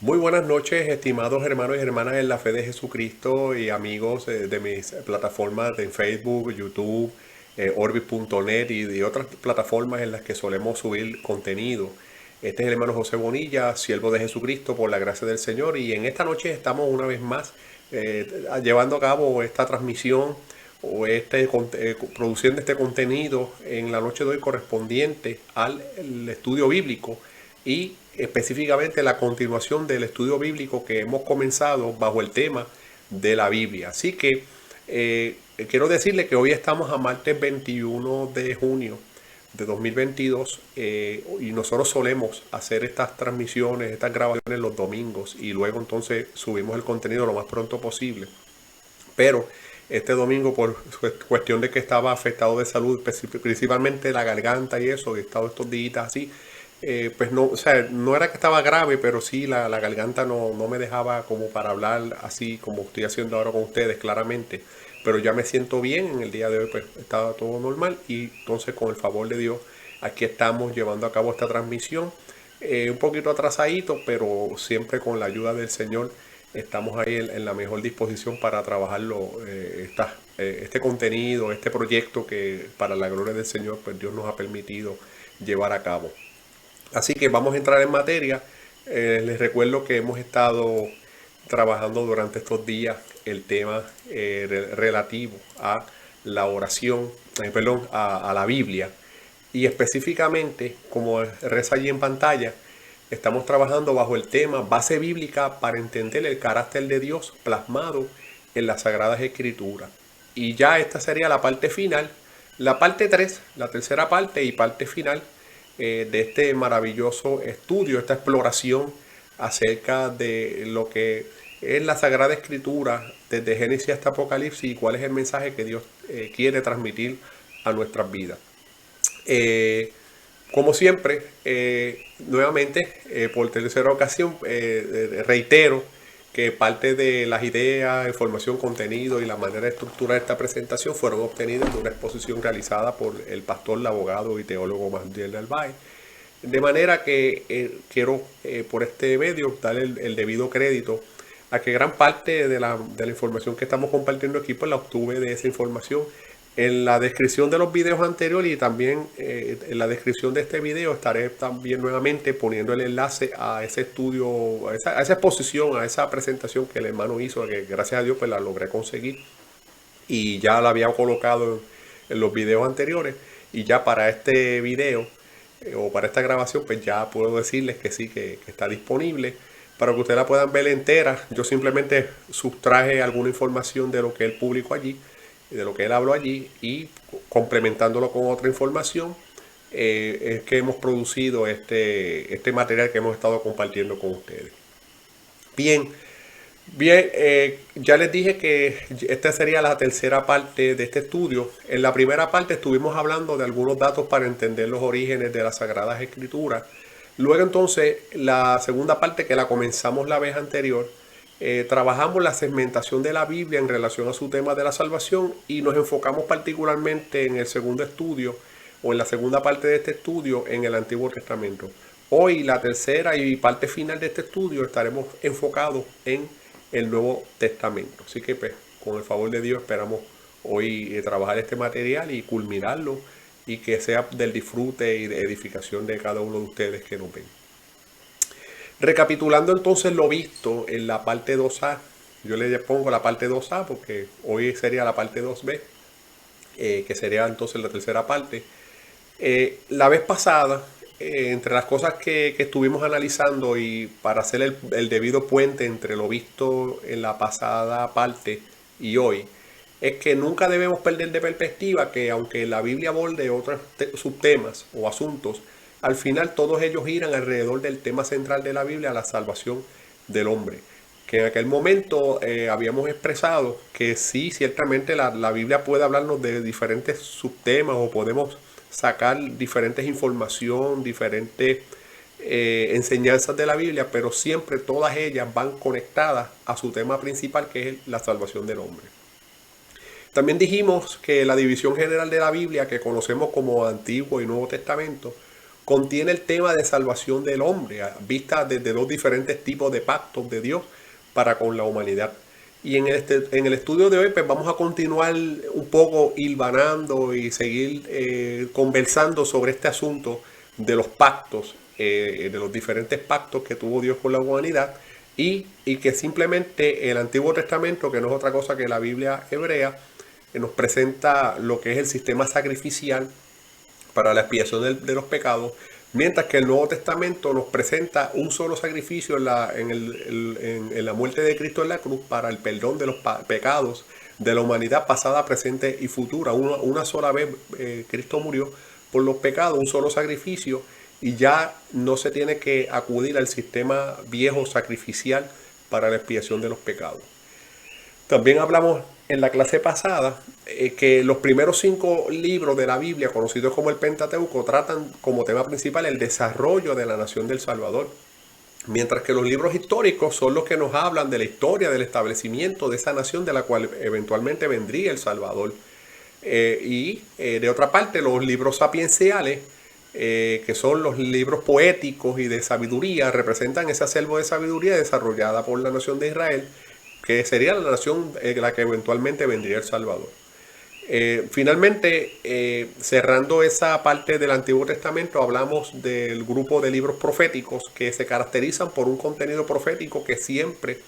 Muy buenas noches, estimados hermanos y hermanas en la fe de Jesucristo y amigos de mis plataformas de Facebook, YouTube, Orbis.net y de otras plataformas en las que solemos subir contenido. Este es el hermano José Bonilla, siervo de Jesucristo por la gracia del Señor, y en esta noche estamos una vez más llevando a cabo esta transmisión o produciendo este contenido en la noche de hoy correspondiente al el estudio bíblico y específicamente la continuación del estudio bíblico que hemos comenzado bajo el tema de la Biblia. Así que quiero decirle que hoy estamos a martes 21 de junio de 2022 y nosotros solemos hacer estas transmisiones, estas grabaciones los domingos y luego entonces subimos el contenido lo más pronto posible. Pero este domingo, por cuestión de que estaba afectado de salud, principalmente la garganta y eso, he estado estos días así, pues no, o sea, no era que estaba grave, pero sí la garganta no me dejaba como para hablar así como estoy haciendo ahora con ustedes, claramente. Pero ya me siento bien, en el día de hoy pues estaba todo normal y entonces con el favor de Dios aquí estamos llevando a cabo esta transmisión. Un poquito atrasadito, pero siempre con la ayuda del Señor estamos ahí en la mejor disposición para trabajarlo, este contenido, este proyecto que para la gloria del Señor pues Dios nos ha permitido llevar a cabo. Así que vamos a entrar en materia. Les recuerdo que hemos estado trabajando durante estos días el tema relativo a la oración, perdón, a la Biblia. Y específicamente, como reza allí en pantalla, estamos trabajando bajo el tema base bíblica para entender el carácter de Dios plasmado en las Sagradas Escrituras. Y ya esta sería la parte final, la parte 3, la tercera parte y parte final de este maravilloso estudio, esta exploración acerca de lo que es la Sagrada Escritura desde Génesis hasta Apocalipsis y cuál es el mensaje que Dios quiere transmitir a nuestras vidas. Como siempre, nuevamente, por tercera ocasión, reitero que parte de las ideas, información, contenido y la manera de estructurar esta presentación fueron obtenidas de una exposición realizada por el pastor, el abogado y teólogo Manuel Narváez. De manera que quiero por este medio dar el debido crédito a que gran parte de la información que estamos compartiendo aquí pues la obtuve de esa información. En la descripción de los videos anteriores y también en la descripción de este video estaré también nuevamente poniendo el enlace a ese estudio, a esa exposición, a esa presentación que el hermano hizo, que gracias a Dios pues la logré conseguir y ya la había colocado en los videos anteriores. Y ya para este video o para esta grabación pues ya puedo decirles que sí, que está disponible para que ustedes la puedan ver entera. Yo simplemente sustraje alguna información de lo que él publicó allí, de lo que él habló allí, y complementándolo con otra información, es que hemos producido este material que hemos estado compartiendo con ustedes. Bien, bien, ya les dije que esta sería la tercera parte de este estudio. En la primera parte estuvimos hablando de algunos datos para entender los orígenes de las Sagradas Escrituras. Luego entonces la segunda parte, que la comenzamos la vez anterior, trabajamos la segmentación de la Biblia en relación a su tema de la salvación y nos enfocamos particularmente en el segundo estudio o en la segunda parte de este estudio en el Antiguo Testamento. Hoy, la tercera y parte final de este estudio, estaremos enfocados en el Nuevo Testamento. Así que pues, con el favor de Dios esperamos hoy trabajar este material y culminarlo y que sea del disfrute y de edificación de cada uno de ustedes que nos ven. Recapitulando entonces lo visto en la parte 2A, yo le pongo la parte 2A porque hoy sería la parte 2B, que sería entonces la tercera parte. La vez pasada, entre las cosas que estuvimos analizando y para hacer el debido puente entre lo visto en la pasada parte y hoy, es que nunca debemos perder de perspectiva que aunque la Biblia aborde otros subtemas o asuntos, al final todos ellos giran alrededor del tema central de la Biblia, la salvación del hombre. Que en aquel momento habíamos expresado que sí, ciertamente la Biblia puede hablarnos de diferentes subtemas o podemos sacar diferentes información, diferentes enseñanzas de la Biblia, pero siempre todas ellas van conectadas a su tema principal, que es la salvación del hombre. También dijimos que la división general de la Biblia, que conocemos como Antiguo y Nuevo Testamento, contiene el tema de salvación del hombre, vista desde los diferentes tipos de pactos de Dios para con la humanidad. Y en el estudio de hoy pues vamos a continuar un poco hilvanando y seguir conversando sobre este asunto de los pactos, de los diferentes pactos que tuvo Dios con la humanidad y que simplemente el Antiguo Testamento, que no es otra cosa que la Biblia hebrea, nos presenta lo que es el sistema sacrificial para la expiación de los pecados, mientras que el Nuevo Testamento nos presenta un solo sacrificio en la muerte de Cristo en la cruz para el perdón de los pecados de la humanidad pasada, presente y futura. Una sola vez Cristo murió por los pecados, un solo sacrificio, y ya no se tiene que acudir al sistema viejo sacrificial para la expiación de los pecados. También hablamos en la clase pasada que los primeros 5 libros de la Biblia, conocidos como el Pentateuco, tratan como tema principal el desarrollo de la nación del Salvador. Mientras que los libros históricos son los que nos hablan de la historia del establecimiento de esa nación de la cual eventualmente vendría el Salvador. De otra parte, los libros sapienciales, que son los libros poéticos y de sabiduría, representan ese acervo de sabiduría desarrollada por la nación de Israel, que sería la nación la que eventualmente vendría el Salvador. Finalmente, cerrando esa parte del Antiguo Testamento, hablamos del grupo de libros proféticos que se caracterizan por un contenido profético que siempre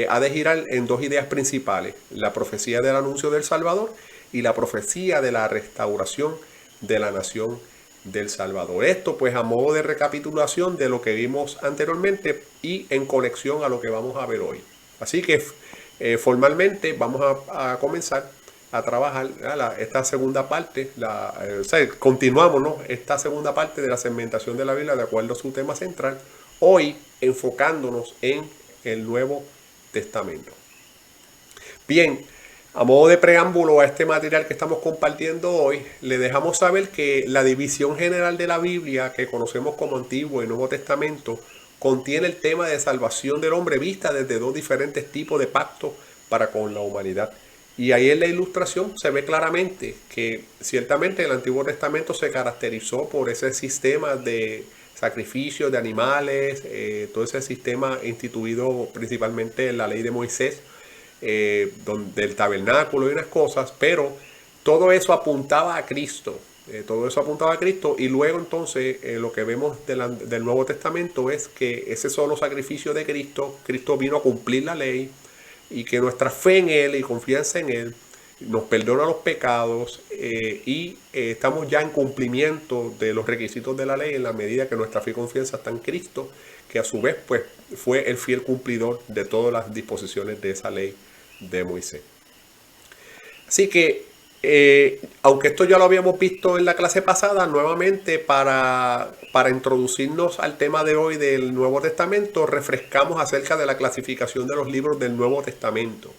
ha de girar en 2 ideas principales: la profecía del anuncio del Salvador y la profecía de la restauración de la nación del Salvador. Esto pues a modo de recapitulación de lo que vimos anteriormente y en conexión a lo que vamos a ver hoy. Así que formalmente vamos a comenzar a trabajar esta segunda parte, continuamos, ¿no?, esta segunda parte de la segmentación de la Biblia de acuerdo a su tema central, hoy enfocándonos en el Nuevo Testamento. Bien, a modo de preámbulo a este material que estamos compartiendo hoy, le dejamos saber que la división general de la Biblia, que conocemos como Antiguo y Nuevo Testamento, contiene el tema de salvación del hombre vista desde 2 diferentes tipos de pactos para con la humanidad. Y ahí en la ilustración se ve claramente que ciertamente el Antiguo Testamento se caracterizó por ese sistema de sacrificios de animales, todo ese sistema instituido principalmente en la ley de Moisés, del tabernáculo y unas cosas, pero todo eso apuntaba a Cristo. Y luego entonces lo que vemos del Nuevo Testamento es que ese solo sacrificio de Cristo vino a cumplir la ley, y que nuestra fe en Él y confianza en Él nos perdona los pecados, y estamos ya en cumplimiento de los requisitos de la ley en la medida que nuestra fe y confianza está en Cristo, que a su vez pues fue el fiel cumplidor de todas las disposiciones de esa ley de Moisés. Así que aunque esto ya lo habíamos visto en la clase pasada, nuevamente para introducirnos al tema de hoy del Nuevo Testamento, refrescamos acerca de la clasificación de los libros del Nuevo Testamento.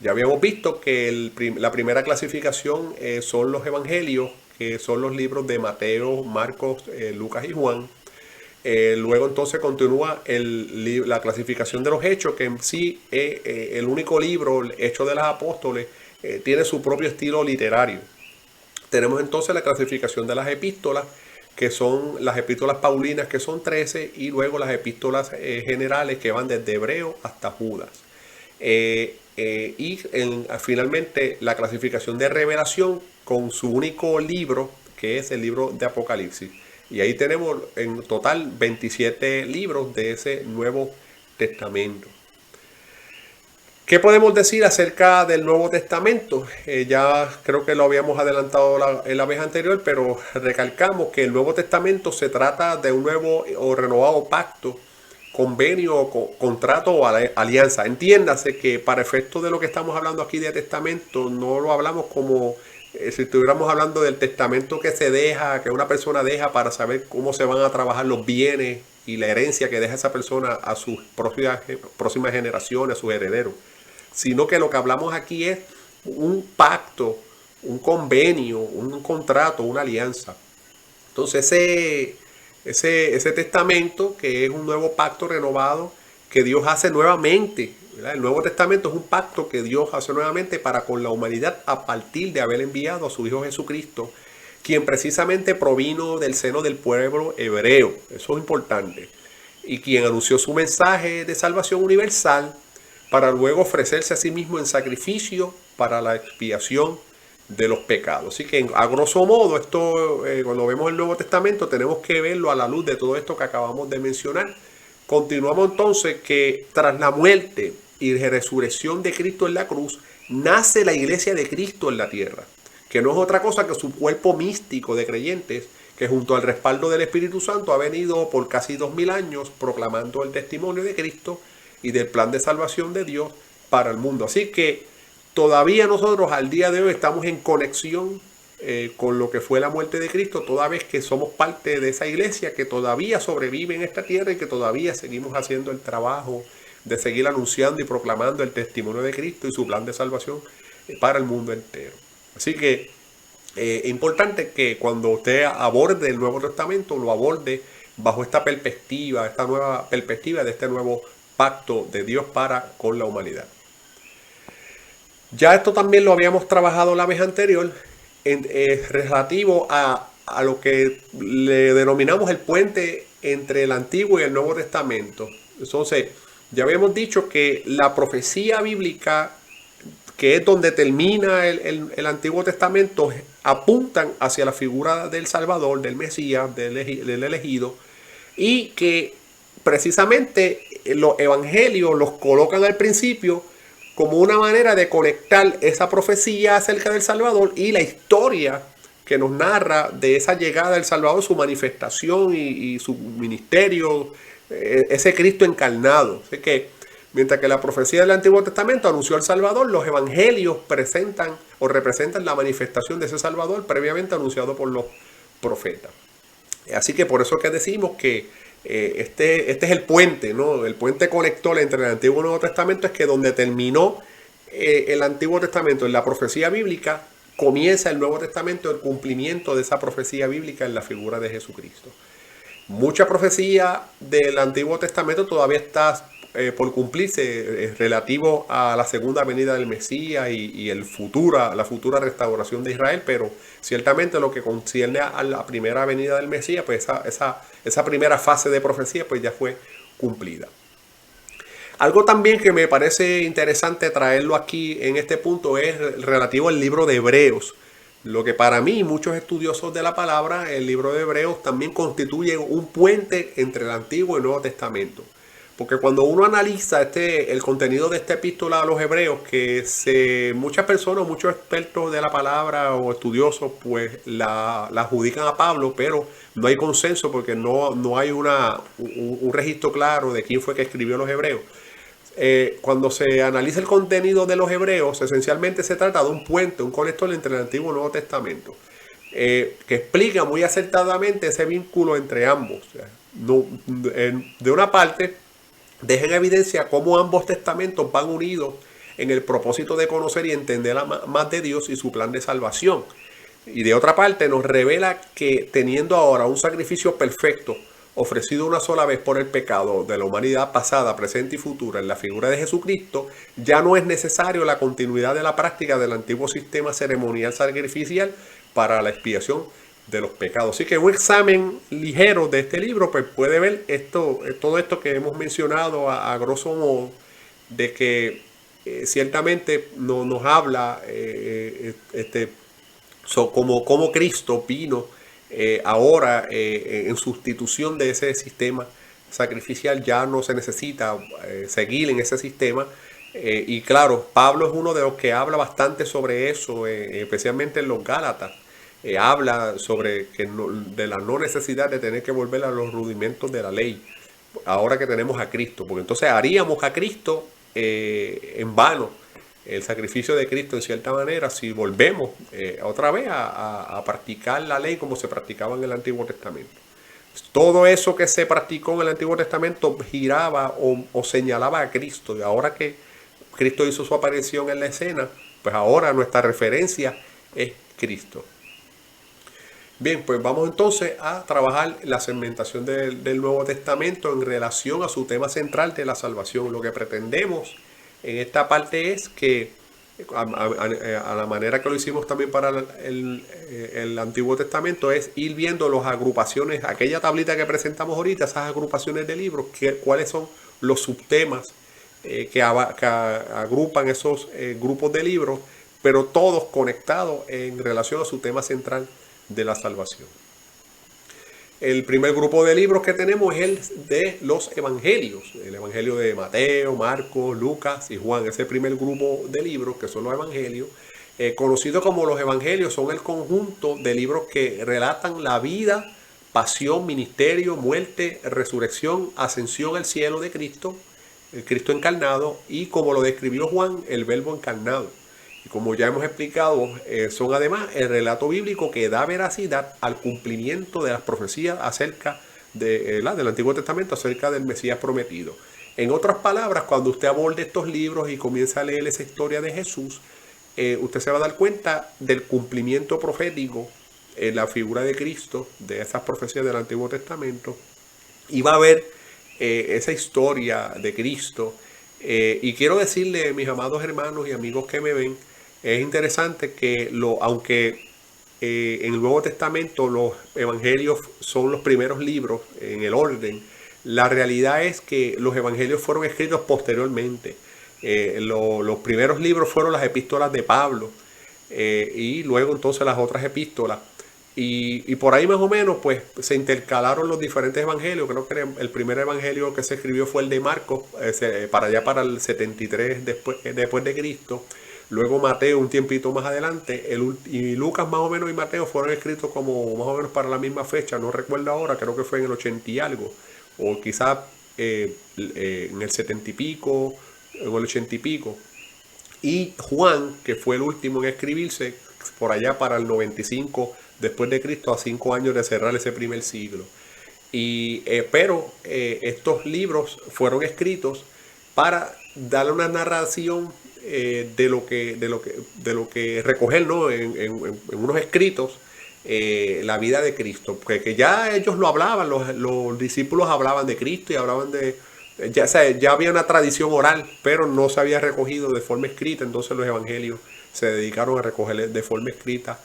Ya habíamos visto que la primera clasificación son los evangelios, que son los libros de Mateo, Marcos, Lucas y Juan. Luego entonces continúa la clasificación de los hechos, que en sí el único libro, el Hechos de los Apóstoles, tiene su propio estilo literario. Tenemos entonces la clasificación de las epístolas, que son las epístolas paulinas, que son 13, y luego las epístolas generales, que van desde Hebreo hasta Judas. Finalmente la clasificación de Revelación, con su único libro, que es el libro de Apocalipsis. Y ahí tenemos en total 27 libros de ese Nuevo Testamento. ¿Qué podemos decir acerca del Nuevo Testamento? Ya creo que lo habíamos adelantado en la vez anterior, pero recalcamos que el Nuevo Testamento se trata de un nuevo o renovado pacto, convenio, contrato o alianza. Entiéndase que para efectos de lo que estamos hablando aquí de testamento, no lo hablamos como si estuviéramos hablando del testamento que se deja, que una persona deja para saber cómo se van a trabajar los bienes y la herencia que deja esa persona a sus próximas generaciones, a sus herederos. Sino que lo que hablamos aquí es un pacto, un convenio, un contrato, una alianza. Entonces ese testamento, que es un nuevo pacto renovado que Dios hace nuevamente, ¿verdad? El Nuevo Testamento es un pacto que Dios hace nuevamente para con la humanidad a partir de haber enviado a su Hijo Jesucristo, quien precisamente provino del seno del pueblo hebreo, eso es importante, y quien anunció su mensaje de salvación universal para luego ofrecerse a sí mismo en sacrificio para la expiación de los pecados. Así que a grosso modo, esto cuando vemos el Nuevo Testamento tenemos que verlo a la luz de todo esto que acabamos de mencionar. Continuamos entonces que tras la muerte y resurrección de Cristo en la cruz, nace la iglesia de Cristo en la tierra, que no es otra cosa que su cuerpo místico de creyentes, que junto al respaldo del Espíritu Santo ha venido por casi 2000 años proclamando el testimonio de Cristo y del plan de salvación de Dios para el mundo. Así que todavía nosotros al día de hoy estamos en conexión con lo que fue la muerte de Cristo, toda vez que somos parte de esa iglesia que todavía sobrevive en esta tierra y que todavía seguimos haciendo el trabajo de seguir anunciando y proclamando el testimonio de Cristo y su plan de salvación para el mundo entero. Así que es importante que cuando usted aborde el Nuevo Testamento, lo aborde bajo esta perspectiva, esta nueva perspectiva de este nuevo pacto de Dios para con la humanidad. Ya esto también lo habíamos trabajado la vez anterior, relativo a lo que le denominamos el puente entre el Antiguo y el Nuevo Testamento. Entonces, ya habíamos dicho que la profecía bíblica, que es donde termina el Antiguo Testamento, apuntan hacia la figura del Salvador, del Mesías, del elegido, y que precisamente los evangelios los colocan al principio como una manera de conectar esa profecía acerca del Salvador y la historia que nos narra de esa llegada del Salvador, su manifestación y su ministerio, ese Cristo encarnado. Así que mientras que la profecía del Antiguo Testamento anunció al Salvador, los evangelios presentan o representan la manifestación de ese Salvador previamente anunciado por los profetas. Así que por eso que decimos que este es el puente, ¿no? El puente conector entre el Antiguo y el Nuevo Testamento es que donde terminó el Antiguo Testamento en la profecía bíblica, comienza el Nuevo Testamento, el cumplimiento de esa profecía bíblica en la figura de Jesucristo. Mucha profecía del Antiguo Testamento todavía está por cumplirse relativo a la segunda venida del Mesías y la futura restauración de Israel, pero ciertamente lo que concierne a la primera venida del Mesías, pues esa primera fase de profecía pues ya fue cumplida. Algo también que me parece interesante traerlo aquí en este punto es relativo al libro de Hebreos. Lo que para mí, muchos estudiosos de la palabra, el libro de Hebreos también constituye un puente entre el Antiguo y el Nuevo Testamento. Porque cuando uno analiza el contenido de esta epístola a los hebreos, muchas personas, muchos expertos de la palabra o estudiosos, pues la adjudican a Pablo, pero no hay consenso porque no hay un registro claro de quién fue que escribió los hebreos. Cuando se analiza el contenido de los hebreos, esencialmente se trata de un puente, un conector entre el Antiguo y el Nuevo Testamento, que explica muy acertadamente ese vínculo entre ambos. O sea, de una parte, deja en evidencia cómo ambos testamentos van unidos en el propósito de conocer y entender más de Dios y su plan de salvación. Y de otra parte, nos revela que teniendo ahora un sacrificio perfecto, ofrecido una sola vez por el pecado de la humanidad pasada, presente y futura en la figura de Jesucristo, ya no es necesario la continuidad de la práctica del antiguo sistema ceremonial sacrificial para la expiación de los pecados. Así que un examen ligero de este libro pues puede ver todo esto que hemos mencionado a grosso modo, de que ciertamente nos habla cómo Cristo vino ahora en sustitución de ese sistema sacrificial. Ya no se necesita seguir en ese sistema. Y claro, Pablo es uno de los que habla bastante sobre eso, especialmente en los Gálatas. Habla sobre de la no necesidad de tener que volver a los rudimentos de la ley, ahora que tenemos a Cristo, porque entonces haríamos a Cristo en vano, el sacrificio de Cristo en cierta manera, si volvemos otra vez a practicar la ley como se practicaba en el Antiguo Testamento. Todo eso que se practicó en el Antiguo Testamento giraba o señalaba a Cristo, y ahora que Cristo hizo su aparición en la escena, pues ahora nuestra referencia es Cristo. Bien, pues vamos entonces a trabajar la segmentación del Nuevo Testamento en relación a su tema central de la salvación. Lo que pretendemos en esta parte es que a la manera que lo hicimos también para el Antiguo Testamento, es ir viendo las agrupaciones, aquella tablita que presentamos ahorita, esas agrupaciones de libros, cuáles son los subtemas que agrupan esos grupos de libros, pero todos conectados en relación a su tema central de la salvación. El primer grupo de libros que tenemos es el de los evangelios. El evangelio de Mateo, Marcos, Lucas y Juan. Ese primer grupo de libros que son los evangelios. Conocidos como los evangelios, son el conjunto de libros que relatan la vida, pasión, ministerio, muerte, resurrección, ascensión al cielo de Cristo, el Cristo encarnado, y como lo describió Juan, el Verbo encarnado. Y como ya hemos explicado, son además el relato bíblico que da veracidad al cumplimiento de las profecías acerca del Antiguo Testamento, acerca del Mesías prometido. En otras palabras, cuando usted aborde estos libros y comienza a leer esa historia de Jesús, usted se va a dar cuenta del cumplimiento profético en la figura de Cristo, de esas profecías del Antiguo Testamento, y va a ver esa historia de Cristo. Y quiero decirle, mis amados hermanos y amigos que me ven, es interesante que aunque en el Nuevo Testamento los evangelios son los primeros libros en el orden, la realidad es que los evangelios fueron escritos posteriormente. Los primeros libros fueron las epístolas de Pablo, y luego entonces las otras epístolas. Y por ahí más o menos pues se intercalaron los diferentes evangelios. Creo que el primer evangelio que se escribió fue el de Marcos, para allá para el 73 después de Cristo. Luego Mateo un tiempito más adelante. Y Lucas más o menos y Mateo fueron escritos como más o menos para la misma fecha. No recuerdo ahora, creo que fue en el 80 y algo. O quizás en el 70 y pico, en el 80 y pico. Y Juan, que fue el último en escribirse, por allá para el 95 después de Cristo, a 5 años de cerrar ese primer siglo. Pero estos libros fueron escritos para darle una narración de lo que recoger, ¿no? en unos escritos, la vida de Cristo, porque ya ellos lo hablaban, los discípulos hablaban de Cristo y hablaban ya había una tradición oral, pero no se había recogido de forma escrita. Entonces los evangelios se dedicaron a recoger de forma escrita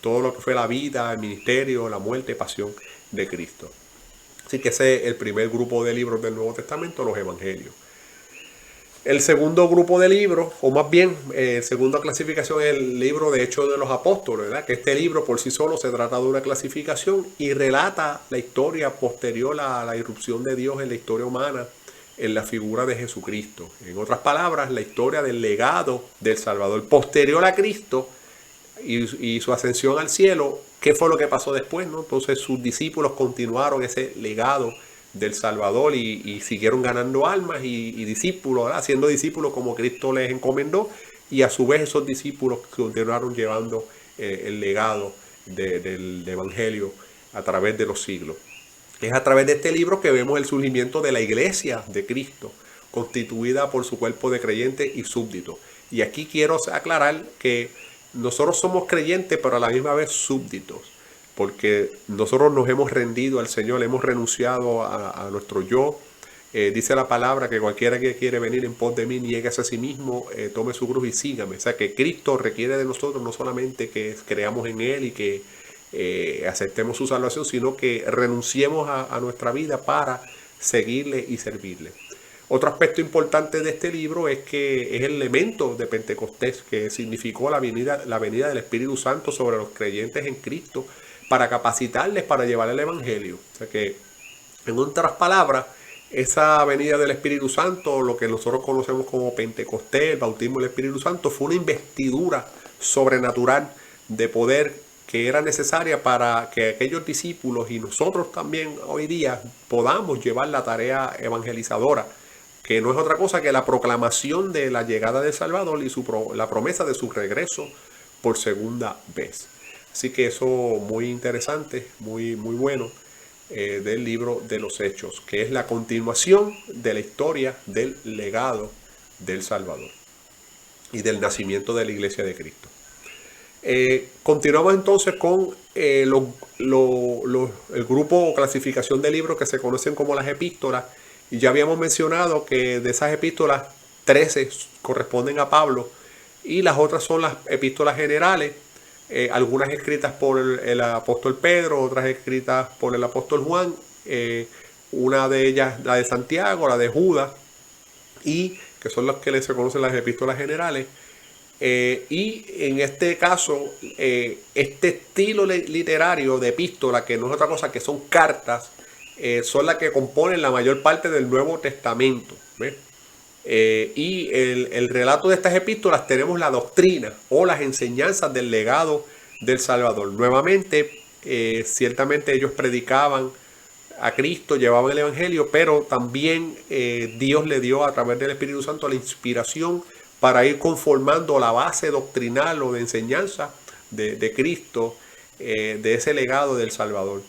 todo lo que fue la vida, el ministerio, la muerte y pasión de Cristo. Así que ese es el primer grupo de libros del Nuevo Testamento, los evangelios. El segundo grupo de libros, o más bien, segunda clasificación, es el libro de Hechos de los Apóstoles, ¿verdad? Que este libro por sí solo se trata de una clasificación y relata la historia posterior a la irrupción de Dios en la historia humana, en la figura de Jesucristo. En otras palabras, la historia del legado del Salvador posterior a Cristo y su ascensión al cielo. ¿Qué fue lo que pasó después, no? Entonces sus discípulos continuaron ese legado del Salvador y siguieron ganando almas y discípulos, ¿verdad? Haciendo discípulos como Cristo les encomendó, y a su vez esos discípulos continuaron llevando el legado del Evangelio a través de los siglos. Es a través de este libro que vemos el surgimiento de la iglesia de Cristo, constituida por su cuerpo de creyentes y súbditos. Y aquí quiero aclarar que nosotros somos creyentes, pero a la misma vez súbditos, porque nosotros nos hemos rendido al Señor, hemos renunciado a nuestro yo. Dice la palabra que cualquiera que quiere venir en pos de mí, niéguese a sí mismo, tome su cruz y sígame. O sea que Cristo requiere de nosotros no solamente que creamos en Él y que aceptemos su salvación, sino que renunciemos a nuestra vida para seguirle y servirle. Otro aspecto importante de este libro es que es el elemento de Pentecostés, que significó la venida del Espíritu Santo sobre los creyentes en Cristo para capacitarles para llevar el Evangelio. O sea que, en otras palabras, esa venida del Espíritu Santo, lo que nosotros conocemos como Pentecostés, el bautismo del Espíritu Santo, fue una investidura sobrenatural de poder que era necesaria para que aquellos discípulos y nosotros también hoy día podamos llevar la tarea evangelizadora, que no es otra cosa que la proclamación de la llegada del Salvador y la promesa de su regreso por segunda vez. Así que eso muy interesante, muy bueno, del libro de los Hechos, que es la continuación de la historia del legado del Salvador y del nacimiento de la iglesia de Cristo. Continuamos entonces con el grupo o clasificación de libros que se conocen como las epístolas. Y ya habíamos mencionado que de esas epístolas 13 corresponden a Pablo y las otras son las epístolas generales, algunas escritas por el apóstol Pedro, otras escritas por el apóstol Juan, una de ellas la de Santiago, la de Judas, y que son las que se conocen las epístolas generales. Y en este caso, este estilo literario de epístola, que no es otra cosa que son cartas, son las que componen la mayor parte del Nuevo Testamento. ¿Ves? Y el relato de estas epístolas tenemos la doctrina o las enseñanzas del legado del Salvador. Nuevamente, ciertamente ellos predicaban a Cristo, llevaban el Evangelio, pero también Dios le dio a través del Espíritu Santo la inspiración para ir conformando la base doctrinal o de enseñanza de Cristo, de ese legado del Salvador,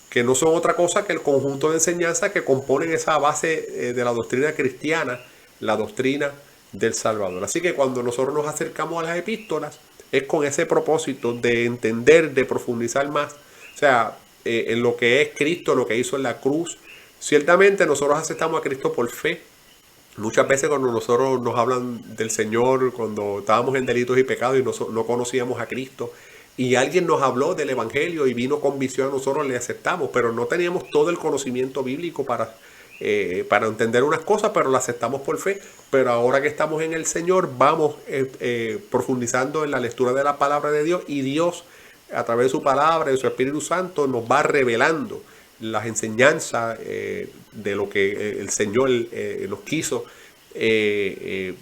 que no son otra cosa que el conjunto de enseñanzas que componen esa base de la doctrina cristiana, la doctrina del Salvador. Así que cuando nosotros nos acercamos a las epístolas, es con ese propósito de entender, de profundizar más, o sea, en lo que es Cristo, lo que hizo en la cruz. Ciertamente nosotros aceptamos a Cristo por fe. Muchas veces cuando nosotros nos hablan del Señor, cuando estábamos en delitos y pecados y no conocíamos a Cristo, y alguien nos habló del Evangelio y vino con visión, nosotros le aceptamos, pero no teníamos todo el conocimiento bíblico para entender unas cosas, pero la aceptamos por fe. Pero ahora que estamos en el Señor, vamos profundizando en la lectura de la palabra de Dios, y Dios, a través de su palabra, de su Espíritu Santo, nos va revelando las enseñanzas de lo que el Señor nos quiso, que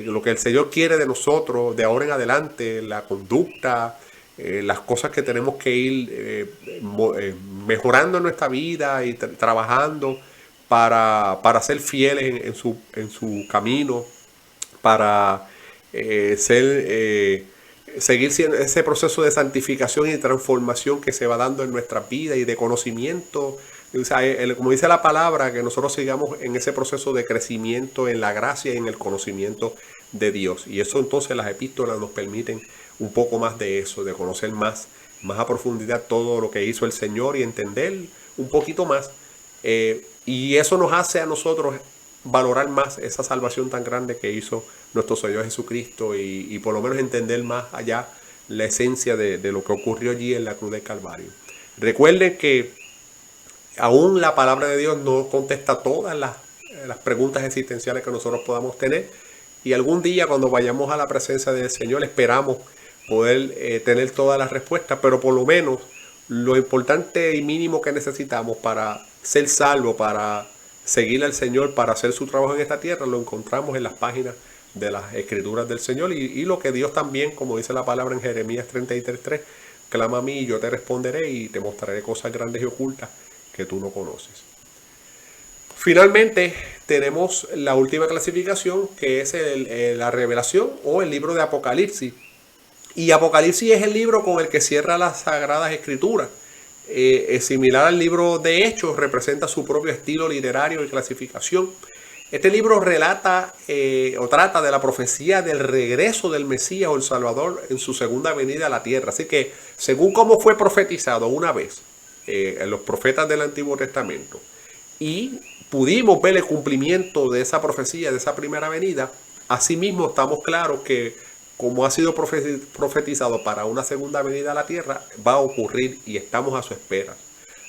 lo que el Señor quiere de nosotros de ahora en adelante, la conducta, las cosas que tenemos que ir mejorando en nuestra vida y trabajando para ser fieles en su camino, para seguir siendo ese proceso de santificación y de transformación que se va dando en nuestra vida y de conocimiento. O sea, como dice la palabra, que nosotros sigamos en ese proceso de crecimiento en la gracia y en el conocimiento de Dios. Y eso entonces las epístolas nos permiten un poco más de eso, de conocer más a profundidad todo lo que hizo el Señor y entender un poquito más. Y eso nos hace a nosotros valorar más esa salvación tan grande que hizo nuestro Señor Jesucristo y por lo menos entender más allá la esencia de lo que ocurrió allí en la cruz del Calvario. Recuerden que aún la palabra de Dios no contesta todas las preguntas existenciales que nosotros podamos tener, y algún día cuando vayamos a la presencia del Señor esperamos poder tener todas las respuestas, pero por lo menos lo importante y mínimo que necesitamos para ser salvos, para seguir al Señor, para hacer su trabajo en esta tierra, lo encontramos en las páginas de las Escrituras del Señor, y lo que Dios también, como dice la palabra en Jeremías 33:3, clama a mí y yo te responderé y te mostraré cosas grandes y ocultas que tú no conoces. Finalmente tenemos la última clasificación, que es la revelación o el libro de Apocalipsis. Y Apocalipsis es el libro con el que cierra las Sagradas Escrituras. Es similar al libro de Hechos, representa su propio estilo literario y clasificación. Este libro relata o trata de la profecía del regreso del Mesías o el Salvador en su segunda venida a la tierra. Así que, según como fue profetizado una vez en los profetas del Antiguo Testamento, y pudimos ver el cumplimiento de esa profecía, de esa primera venida, asimismo estamos claros que, como ha sido profetizado para una segunda venida a la tierra, va a ocurrir y estamos a su espera.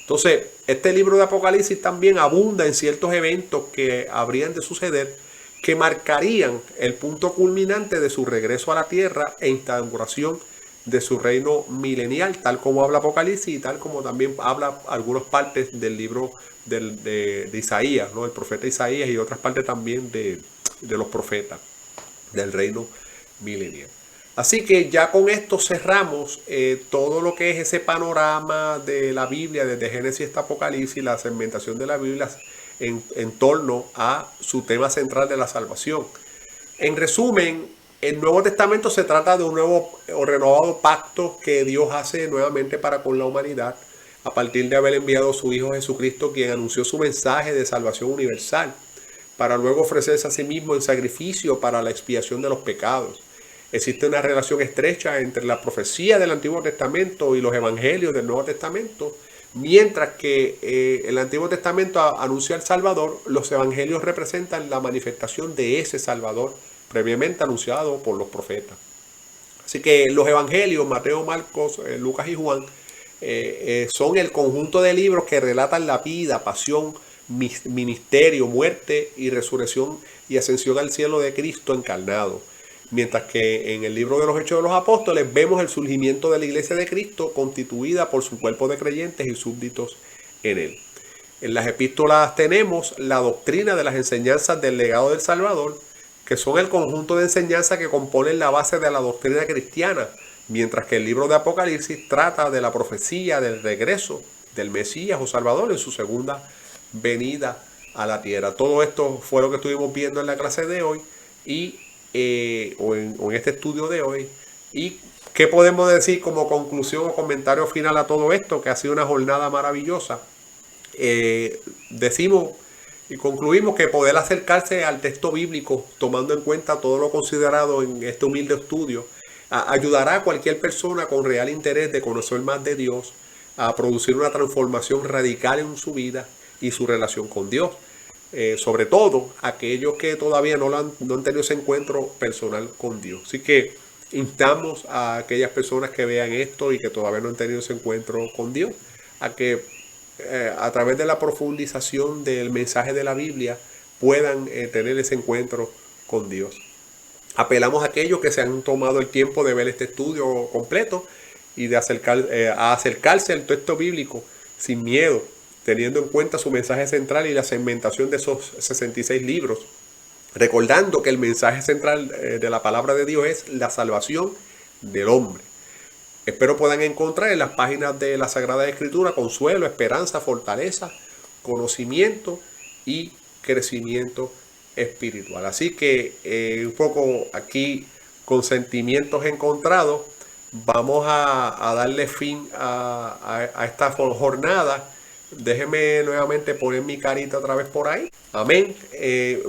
Entonces, este libro de Apocalipsis también abunda en ciertos eventos que habrían de suceder, que marcarían el punto culminante de su regreso a la tierra e instauración de su reino milenial, tal como habla Apocalipsis y tal como también habla algunas partes del libro de Isaías, ¿no? El profeta Isaías, y otras partes también de los profetas del reino milenial. Así que ya con esto cerramos todo lo que es ese panorama de la Biblia, desde Génesis hasta Apocalipsis, la segmentación de la Biblia en torno a su tema central de la salvación. En resumen, el Nuevo Testamento se trata de un nuevo o renovado pacto que Dios hace nuevamente para con la humanidad, a partir de haber enviado a su Hijo Jesucristo, quien anunció su mensaje de salvación universal, para luego ofrecerse a sí mismo en sacrificio para la expiación de los pecados. Existe una relación estrecha entre la profecía del Antiguo Testamento y los evangelios del Nuevo Testamento, Mientras que el Antiguo Testamento anuncia al Salvador, los evangelios representan la manifestación de ese Salvador previamente anunciado por los profetas. Así que los evangelios, Mateo, Marcos, Lucas y Juan, son el conjunto de libros que relatan la vida, pasión, ministerio, muerte y resurrección y ascensión al cielo de Cristo encarnado. Mientras que en el libro de los Hechos de los Apóstoles vemos el surgimiento de la Iglesia de Cristo constituida por su cuerpo de creyentes y súbditos en él. En las epístolas tenemos la doctrina de las enseñanzas del legado del Salvador, que son el conjunto de enseñanzas que componen la base de la doctrina cristiana, mientras que el libro de Apocalipsis trata de la profecía del regreso del Mesías o Salvador en su segunda venida a la tierra. Todo esto fue lo que estuvimos viendo en la clase de hoy o en este estudio de hoy. ¿Y qué podemos decir como conclusión o comentario final a todo esto? Que ha sido una jornada maravillosa. Decimos y concluimos que poder acercarse al texto bíblico, tomando en cuenta todo lo considerado en este humilde estudio, ayudará a cualquier persona con real interés de conocer más de Dios a producir una transformación radical en su vida y su relación con Dios. Sobre todo aquellos que todavía no han tenido ese encuentro personal con Dios. Así que instamos a aquellas personas que vean esto y que todavía no han tenido ese encuentro con Dios, a que a través de la profundización del mensaje de la Biblia puedan tener ese encuentro con Dios. Apelamos a aquellos que se han tomado el tiempo de ver este estudio completo y de acercarse al texto bíblico sin miedo, teniendo en cuenta su mensaje central y la segmentación de esos 66 libros, recordando que el mensaje central de la palabra de Dios es la salvación del hombre. Espero puedan encontrar en las páginas de la Sagrada Escritura consuelo, esperanza, fortaleza, conocimiento y crecimiento espiritual. Así que un poco aquí con sentimientos encontrados vamos a darle fin a esta jornada. Déjenme nuevamente poner mi carita otra vez por ahí. Amén.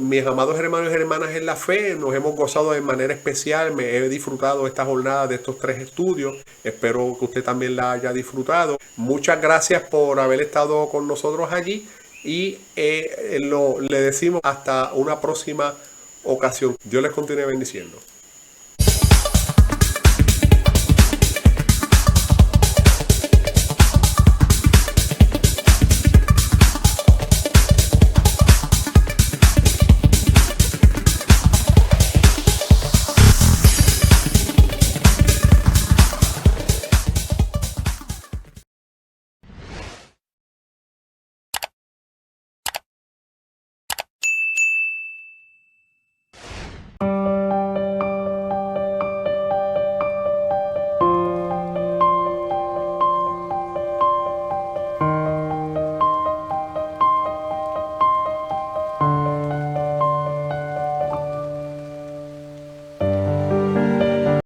Mis amados hermanos y hermanas en la fe, nos hemos gozado de manera especial. Me he disfrutado esta jornada de estos 3 estudios. Espero que usted también la haya disfrutado. Muchas gracias por haber estado con nosotros allí. Y le decimos hasta una próxima ocasión. Dios les continúe bendiciendo.